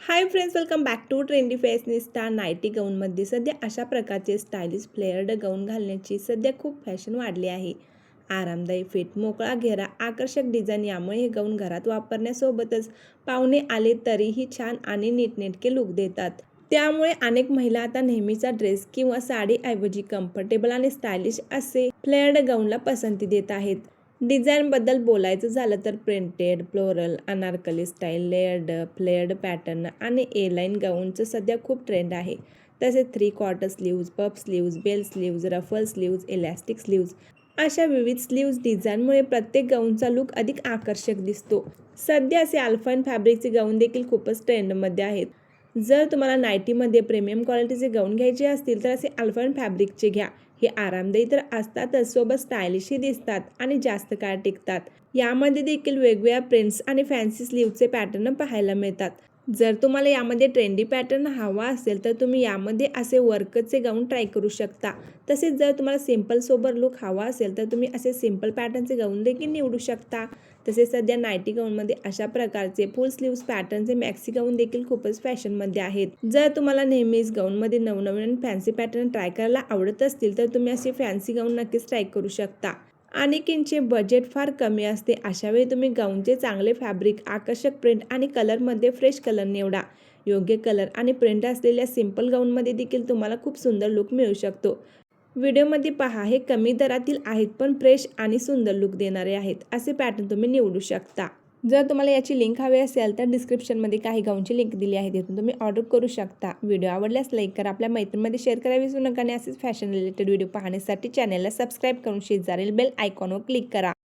High friends, welcome back to trendy fashionista. Nighty गाऊनमध्ये सध्या अशा प्रकारचे स्टायलिश फ्लेअर्ड गाऊन घालण्याची सध्या खूप फॅशन वाढली आहे. आरामदायी फिट, मोकळा घेरा, आकर्षक डिझाईन यामुळे हे गाऊन घरात वापरण्यासोबतच पाहुणे आले तरीही छान आणि नीटनेटके लुक देतात. त्यामुळे अनेक महिला आता नेहमीचा ड्रेस किंवा साडीऐवजी कम्फर्टेबल आणि स्टायलिश असे फ्लेअर्ड गाऊनला पसंती देत आहेत. डिझाईनबद्दल बोलायचं झालं तर printed, floral, Anarkali style, layered, flared pattern आणि ए लाईन गाऊनचं सध्या खूप ट्रेंड आहे. तसेच 3/4 sleeves, puff sleeves, bell sleeves, ruffle sleeves, elastic sleeves अशा विविध स्लीव्ज डिझाईनमुळे प्रत्येक गाऊनचा लुक अधिक आकर्षक दिसतो. सध्या असे अल्पाईन फॅब्रिकचे गाऊन देखील खूपच ट्रेंडमध्ये आहेत. जर तुम्हाला नाईटीमध्ये प्रीमियम क्वालिटीचे गाऊन घ्यायचे असतील तर असे अल्पाईन फॅब्रिकचे घ्या. हे आरामदायी तर असतातच, सोबत स्टायलिशही दिसतात आणि जास्त काळ टिकतात. यामध्ये देखील वेगवेगळ्या प्रिंट्स आणि फॅन्सी स्लीव्हचे पॅटर्न पाहायला मिळतात. जर तुम्हाला यामध्ये ट्रेंडी पॅटर्न हवा असेल तर तुम्ही यामध्ये असे वर्कचे गाऊन ट्राय करू शकता. तसेच जर तुम्हाला सिंपल सोबर लुक हवा असेल तर तुम्ही असे सिंपल पॅटर्नचे गाऊन देखील निवडू शकता. तसेच सध्या नाईटी गाऊनमध्ये अशा प्रकारचे फुल स्लीव्स पॅटर्नचे मॅक्सी गाऊन देखील खूपच फॅशनमध्ये आहेत. जर तुम्हाला नेहमीच गाऊनमध्ये नवनवीन फॅन्सी पॅटर्न ट्राय करायला आवडत असतील तर तुम्ही असे फॅन्सी गाऊन नक्कीच ट्राय करू शकता. अनेकींचे बजेट फार कमी असते, अशावेळी तुम्ही गाऊनचे चांगले फॅब्रिक, आकर्षक प्रिंट आणि कलरमध्ये फ्रेश कलर निवडा. योग्य कलर आणि प्रिंट असलेल्या सिंपल गाऊनमध्ये देखील तुम्हाला खूप सुंदर लुक मिळू शकतो. व्हिडिओमध्ये पहा, हे कमी दरातील आहेत पण फ्रेश आणि सुंदर लुक देणारे आहेत. असे पॅटर्न तुम्ही निवडू शकता. जर तुम्हाला याची लिंक हवी असेल तर डिस्क्रिप्शनमध्ये काही गाऊनची लिंक दिली आहे, तिथून तुम्ही ऑर्डर करू शकता. व्हिडिओ आवडल्यास लाईक करा, आपल्या मैत्रिणींमध्ये शेअर करायला विसरू नका आणि असेच फॅशन रिलेटेड व्हिडिओ पाहण्यासाठी चॅनलला सबस्क्राईब करून शेजारील बेल आयकॉनवर क्लिक करा.